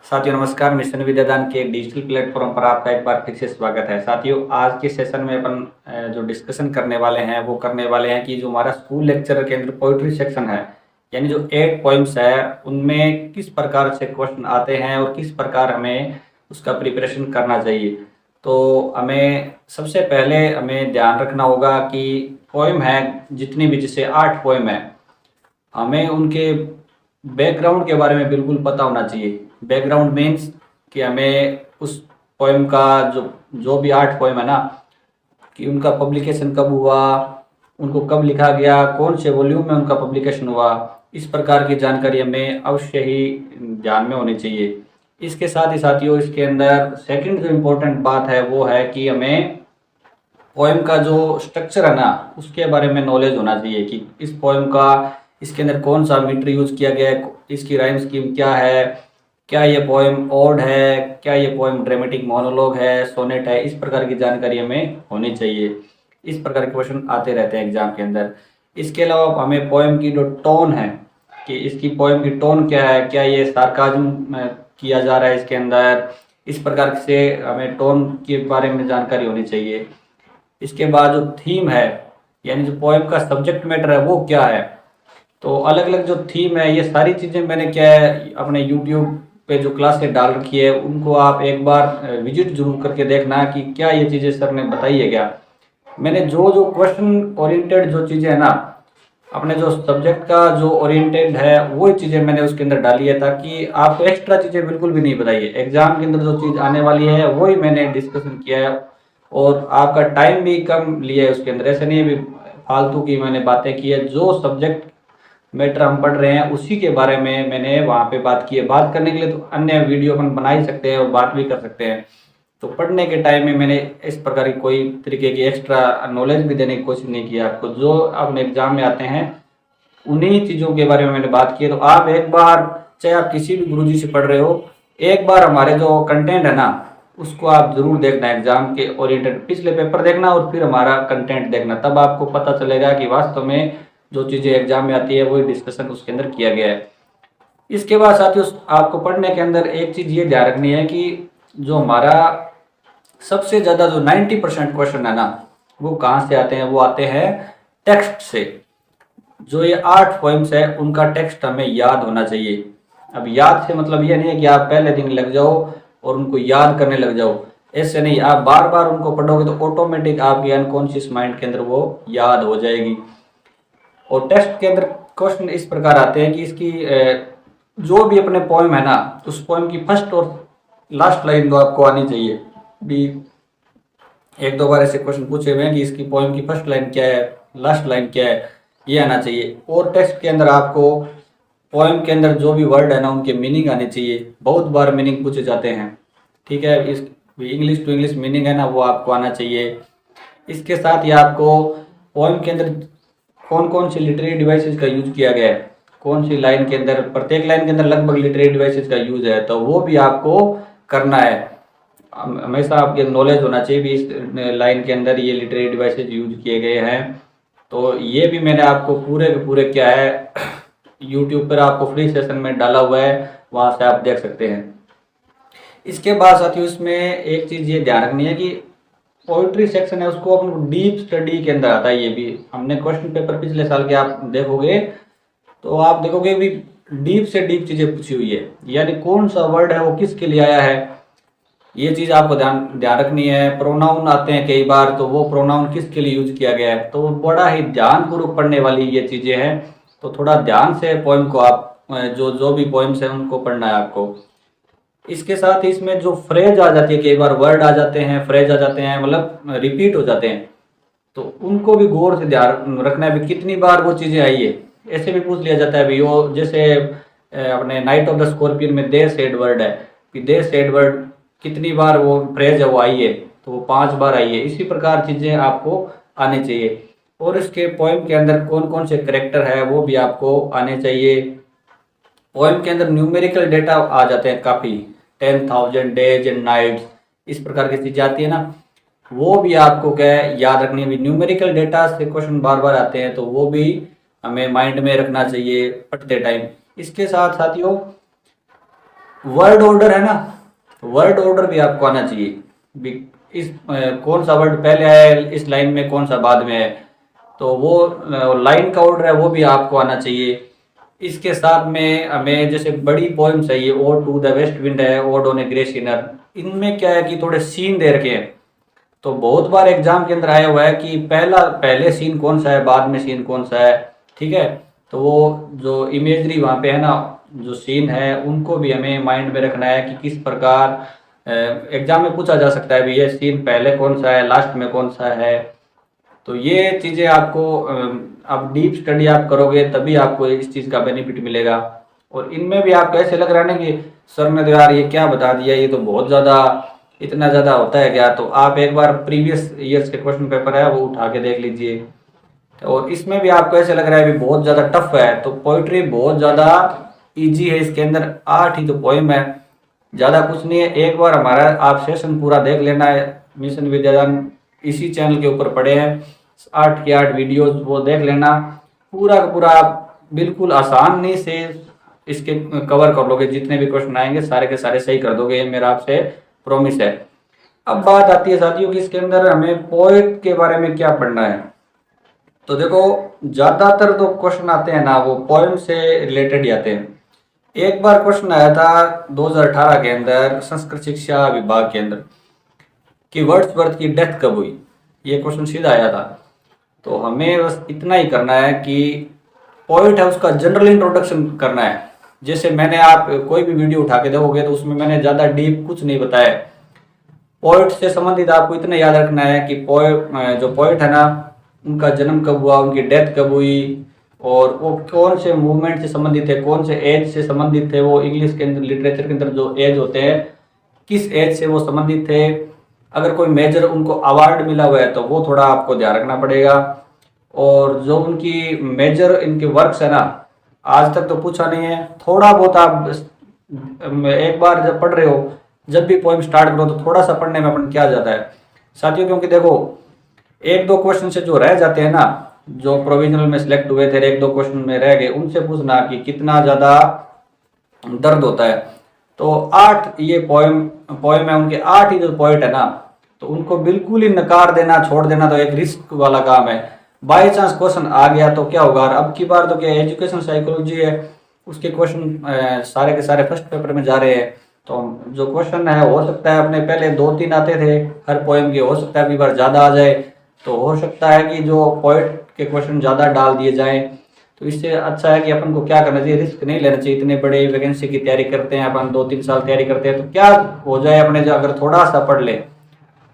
साथियों नमस्कार। मिशन विद्यादान के डिजिटल प्लेटफॉर्म पर आपका एक बार फिर से स्वागत है। साथियों आज के सेशन में अपन जो डिस्कशन करने वाले हैं वो करने वाले हैं कि जो हमारा स्कूल लेक्चर के अंदर पोइट्री सेक्शन है, यानी जो 8 पोइम्स है उनमें किस प्रकार से क्वेश्चन आते हैं और किस प्रकार हमें उसका प्रिपरेशन करना चाहिए। तो हमें सबसे पहले हमें ध्यान रखना होगा कि पोइम है जितनी भी, जैसे 8 पोइम है, हमें उनके बैकग्राउंड के बारे में बिल्कुल पता होना चाहिए। बैकग्राउंड मीन्स कि हमें उस पोएम का जो जो भी 8 पोएम है ना, कि उनका पब्लिकेशन कब हुआ, उनको कब लिखा गया, कौन से वॉल्यूम में उनका पब्लिकेशन हुआ, इस प्रकार की जानकारी हमें अवश्य ही ध्यान में होनी चाहिए। इसके साथ ही साथियों इसके अंदर सेकंड जो इम्पोर्टेंट बात है वो है कि हमें पोएम का जो स्ट्रक्चर है ना उसके बारे में नॉलेज होना चाहिए कि इस पोएम का इसके अंदर कौन सा मीटर यूज किया गया है, इसकी राइम स्कीम क्या है, क्या ये पोएम ओड है, क्या ये पोएम ड्रामेटिक मोनोलॉग है, सोनेट है, इस प्रकार की जानकारी हमें होनी चाहिए। इस प्रकार के क्वेश्चन आते रहते हैं एग्जाम के अंदर। इसके अलावा हमें पोएम की जो टोन है कि इसकी पोएम की टोन क्या है, क्या ये सार्काज्म किया जा रहा है इसके अंदर, इस प्रकार से हमें टोन के बारे में जानकारी होनी चाहिए। इसके बाद जो थीम है, यानी जो पोएम का सब्जेक्ट मैटर है वो क्या है, तो अलग अलग जो थीम है ये सारी चीज़ें मैंने क्या है अपने यूट्यूब पे जो क्लासेस डाल रखी है उनको आप एक बार विजिट जरूर करके देखना कि क्या ये चीज़ें सर ने बताई है क्या। मैंने जो जो क्वेश्चन ओरिएंटेड जो चीज़ें है ना, अपने जो सब्जेक्ट का जो ओरिएंटेड है वो चीज़ें मैंने उसके अंदर डाली है ताकि आपको एक्स्ट्रा चीज़ें बिल्कुल भी नहीं बताई है। एग्जाम के अंदर जो चीज़ आने वाली है वही मैंने डिस्कशन किया है और आपका टाइम भी कम लिया है उसके अंदर। ऐसे नहीं भी फालतू की मैंने बातें की है, जो सब्जेक्ट मैटर हम पढ़ रहे हैं उसी के बारे में मैंने वहाँ पे बात की है। बात करने के लिए तो अन्य वीडियो अपन बना ही सकते हैं और बात भी कर सकते हैं, तो पढ़ने के टाइम में मैंने इस प्रकार की कोई तरीके की एक्स्ट्रा नॉलेज भी देने की कोशिश नहीं की आपको। जो अपने एग्जाम में आते हैं उन्हीं चीज़ों के बारे में मैंने बात की है। तो आप एक बार, चाहे आप किसी भी गुरुजी से पढ़ रहे हो, एक बार हमारे जो कंटेंट है ना उसको आप जरूर देखना, एग्जाम के ओरिएंटेड पिछले पेपर देखना और फिर हमारा कंटेंट देखना, तब आपको पता चलेगा कि वास्तव में जो चीज़ें एग्जाम में आती है वही डिस्कशन उसके अंदर किया गया है। इसके बाद साथियों आपको पढ़ने के अंदर एक चीज़ ये ध्यान रखनी है कि जो हमारा सबसे ज़्यादा जो 90% क्वेश्चन है ना वो कहाँ से आते हैं, वो आते हैं टेक्स्ट से। जो ये 8 पोइम्स है उनका टेक्स्ट हमें याद होना चाहिए। अब याद से मतलब ये नहीं है कि आप पहले दिन लग जाओ और उनको याद करने लग जाओ, ऐसे नहीं। आप बार बार उनको पढ़ोगे तो ऑटोमेटिक आपके अनकॉन्शियस माइंड के अंदर वो याद हो जाएगी। और टेक्स्ट के अंदर क्वेश्चन इस प्रकार आते हैं कि इसकी जो भी अपने पोएम है ना उस पोएम की फर्स्ट और लास्ट लाइन तो आपको आनी चाहिए भी। एक दो बार ऐसे क्वेश्चन पूछे हुए हैं कि इसकी पोएम की फर्स्ट लाइन क्या है, लास्ट लाइन क्या है, ये आना चाहिए। और टेक्स्ट के अंदर आपको पोएम के अंदर जो भी वर्ड है ना उनके मीनिंग आने चाहिए। बहुत बार मीनिंग पूछे जाते हैं, ठीक है। इस इंग्लिश टू इंग्लिश मीनिंग है ना वो आपको आना चाहिए। इसके साथ ही आपको पोएम के अंदर कौन कौन सी लिटरेरी डिवाइसेस का यूज किया गया है, कौन सी लाइन के अंदर, प्रत्येक लाइन के अंदर लगभग लिटरेरी डिवाइसेस का यूज है, तो वो भी आपको करना है। हमेशा आपके नॉलेज होना चाहिए भी इस लाइन के अंदर ये लिटरेरी डिवाइसेस यूज किए गए हैं। तो ये भी मैंने आपको पूरे के पूरे क्या है यूट्यूब पर आपको फ्री सेशन में डाला हुआ है, वहाँ से आप देख सकते हैं। इसके बाद साथियों इसमें एक चीज़ ये ध्यान रखनी है कि पोइट्री सेक्शन है उसको अपन डीप स्टडी के अंदर आता है। ये भी हमने क्वेश्चन पेपर पिछले साल के आप देखोगे तो आप देखोगे भी डीप से डीप चीज़ें पूछी हुई है, यानी कौन सा वर्ड है वो किसके लिए आया है, ये चीज़ आपको ध्यान ध्यान रखनी है। प्रोनाउन आते हैं कई बार, तो वो प्रोनाउन किसके लिए यूज किया गया है, तो बड़ा ही ध्यानपूर्वक पढ़ने वाली ये चीज़ें हैं। तो थोड़ा ध्यान से पोएम को आप जो जो भी पोएम्स हैं उनको पढ़ना है आपको। इसके साथ ही इसमें जो फ्रेज आ जाती है, कई बार वर्ड आ जाते हैं, फ्रेज आ जाते हैं, मतलब रिपीट हो जाते हैं, तो उनको भी गौर से ध्यान रखना है भी कितनी बार वो चीज़ें आई है। ऐसे भी पूछ लिया जाता है भी वो जैसे अपने नाइट ऑफ द स्कॉर्पियन में दे सेड वर्ड है कि दे सेड वर्ड कितनी बार वो फ्रेज है वो आई है, तो वो 5 बार आई है। इसी प्रकार चीज़ें आपको आनी चाहिए। और इसके पोएम के अंदर कौन कौन से करेक्टर है वो भी आपको आने चाहिए। पोएम के अंदर न्यूमेरिकल डेटा आ जाते हैं काफ़ी, 10,000 डेज एंड नाइट्स, इस प्रकार की चीज़ें आती है ना, वो भी आपको क्या है याद रखनी है। न्यूमेरिकल डेटा से क्वेश्चन बार बार आते हैं तो वो भी हमें माइंड में रखना चाहिए पढ़ते टाइम। इसके साथ साथियों वर्ड ऑर्डर है ना, वर्ड ऑर्डर भी आपको आना चाहिए। इस कौन सा वर्ड पहले आया है इस लाइन में, कौन सा बाद में है, तो वो लाइन का ऑर्डर है वो भी आपको आना चाहिए। इसके साथ में हमें जैसे बड़ी पोइम्स है, ये ode to the west wind है, ode on a grey sinner, इनमें क्या है कि थोड़े सीन दे रखे हैं। तो बहुत बार एग्जाम के अंदर आया हुआ है कि पहले सीन कौन सा है, बाद में सीन कौन सा है, ठीक है। तो वो जो इमेजरी वहाँ पे है ना, जो सीन है उनको भी हमें माइंड में रखना है कि किस प्रकार एग्जाम में पूछा जा सकता है भी ये सीन पहले कौन सा है, लास्ट में कौन सा है। तो ये चीज़ें आपको आप डीप स्टडी आप करोगे तभी आपको इस चीज़ का बेनिफिट मिलेगा। और इनमें भी आपको ऐसे लग रहा है ना कि सर ने तो यार ये क्या बता दिया, ये तो बहुत ज़्यादा, इतना ज़्यादा होता है क्या, तो आप एक बार प्रीवियस ईयर्स के क्वेश्चन पेपर है वो उठा के देख लीजिए। और इसमें भी आपको ऐसे लग रहा है भी बहुत ज़्यादा टफ है, तो पोइट्री बहुत ज़्यादा ईजी है। इसके अंदर 8 ही तो पोइम है, ज़्यादा कुछ नहीं है। एक बार हमारा आप सेशन पूरा देख लेना है, मिशन विद्यादान इसी चैनल के ऊपर पड़े हैं, 8 की 8 वीडियोस वो देख लेना, पूरा का पूरा आप बिल्कुल आसानी से इसके कवर कर लोगे। जितने भी क्वेश्चन आएंगे सारे के सारे सही कर दोगे, ये मेरा आपसे प्रॉमिस है। अब बात आती है साथियों कि इसके अंदर हमें पोएट के बारे में क्या पढ़ना है। तो देखो ज़्यादातर तो क्वेश्चन आते हैं ना वो पोएम से रिलेटेड ही आते हैं। एक बार क्वेश्चन आया था 2018 के अंदर संस्कृत शिक्षा विभाग के अंदर कि वर्ड्सवर्थ की डेथ कब हुई, ये क्वेश्चन सीधा आया था। तो हमें बस इतना ही करना है कि पोइट है उसका जनरल इंट्रोडक्शन करना है। जैसे मैंने आप कोई भी वीडियो उठा के देखोगे तो उसमें मैंने ज़्यादा डीप कुछ नहीं बताया। पोइट से संबंधित आपको इतना याद रखना है कि जो पोइट है ना उनका जन्म कब हुआ, उनकी डेथ कब हुई, और वो कौन से मूवमेंट से संबंधित थे, कौन से एज से संबंधित थे। वो इंग्लिश के अंदर लिटरेचर के अंदर जो एज होते हैं किस एज से वो संबंधित थे। अगर कोई मेजर उनको अवार्ड मिला हुआ है तो वो थोड़ा आपको ध्यान रखना पड़ेगा। और जो उनकी मेजर इनके वर्क्स है ना, आज तक तो पूछा नहीं है, थोड़ा बहुत आप एक बार जब पढ़ रहे हो, जब भी पोएम स्टार्ट करो तो थोड़ा सा पढ़ने में अपन क्या जाता है साथियों। क्योंकि देखो एक दो क्वेश्चन से जो रह जाते हैं ना, जो प्रोविजनल में सिलेक्ट हुए थे, एक दो क्वेश्चन में रह गए, उनसे पूछना कि कितना ज़्यादा दर्द होता है। तो 8 ये पोएम है, उनके 8 ही जो पोइट है ना, तो उनको बिल्कुल ही नकार देना, छोड़ देना तो एक रिस्क वाला काम है। बाई चांस क्वेश्चन आ गया तो क्या होगा। अब की बार तो क्या एजुकेशन साइकोलॉजी है, उसके क्वेश्चन सारे के सारे फर्स्ट पेपर में जा रहे हैं। तो जो क्वेश्चन है हो सकता है अपने पहले 2-3 आते थे हर पोएम के, हो सकता है अगली बार ज़्यादा आ जाए। तो हो सकता है कि जो पोइट के क्वेश्चन ज़्यादा डाल दिए जाएँ। तो इससे अच्छा है कि अपन को क्या करना चाहिए, रिस्क नहीं लेना चाहिए। इतने बड़े वैकेंसी की तैयारी करते हैं अपन, 2-3 साल तैयारी करते हैं, तो क्या हो जाए अपने जो अगर थोड़ा सा पढ़ ले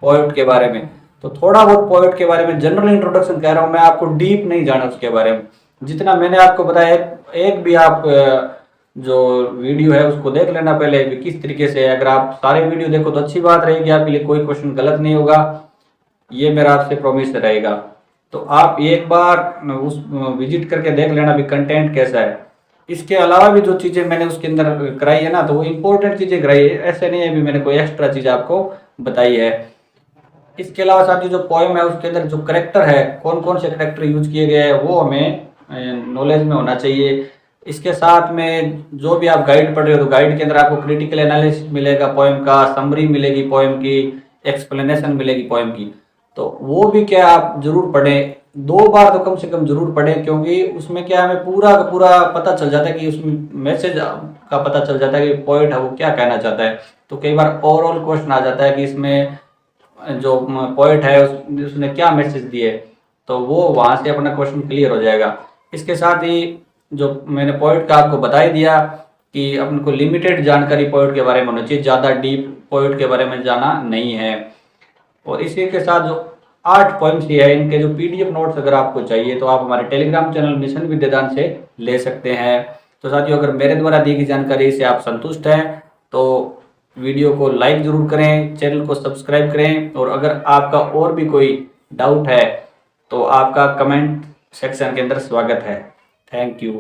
पोइट के बारे में, तो थोड़ा बहुत पोइट के बारे में जनरल इंट्रोडक्शन कह रहा हूँ मैं, आपको डीप नहीं जाना उसके बारे में। जितना मैंने आपको बताया एक भी आप जो वीडियो है उसको देख लेना पहले भी किस तरीके से। अगर आप सारे वीडियो देखो तो अच्छी बात रहेगी, आपके लिए कोई क्वेश्चन गलत नहीं होगा, ये मेरा आपसे प्रॉमिस रहेगा। तो आप एक बार उस विजिट करके देख लेना भी कंटेंट कैसा है। इसके अलावा भी जो चीज़ें मैंने उसके अंदर कराई है ना, तो वो इम्पोर्टेंट चीज़ें कराई है, ऐसे नहीं है भी मैंने कोई एक्स्ट्रा चीज़ आपको बताई है। इसके अलावा साथ ही जो पोएम है उसके अंदर जो करेक्टर है, कौन कौन से करेक्टर यूज किए गए हैं वो हमें नॉलेज में होना चाहिए। इसके साथ में जो भी आप गाइड पढ़ रहे हो तो गाइड के अंदर आपको क्रिटिकल एनालिसिस मिलेगा पोएम का, समरी मिलेगी पोएम की, एक्सप्लेनेशन मिलेगी पोएम की। तो वो भी क्या आप जरूर पढ़ें, 2 बार तो कम से कम जरूर पढ़ें, क्योंकि उसमें क्या हमें पूरा का पूरा पता चल जाता है कि उसमें मैसेज का पता चल जाता है कि पोएट है वो क्या कहना चाहता है। तो कई बार ओवरऑल क्वेश्चन आ जाता है कि इसमें जो पोएट है उसने क्या मैसेज दिए, तो वो वहाँ से अपना क्वेश्चन क्लियर हो जाएगा। इसके साथ ही जो मैंने पोएट का आपको बता ही दिया कि अपन को लिमिटेड जानकारी पोएट के बारे में होना चाहिए, ज़्यादा डीप पोएट के बारे में जाना नहीं है। और इसी के साथ जो 8 पोएम्स ही है, इनके जो PDF नोट्स अगर आपको चाहिए तो आप हमारे टेलीग्राम चैनल मिशन विद्यादान से ले सकते हैं। तो साथियों अगर मेरे द्वारा दी गई जानकारी से आप संतुष्ट हैं तो वीडियो को लाइक जरूर करें, चैनल को सब्सक्राइब करें, और अगर आपका और भी कोई डाउट है तो आपका कमेंट सेक्शन के अंदर स्वागत है। Thank you.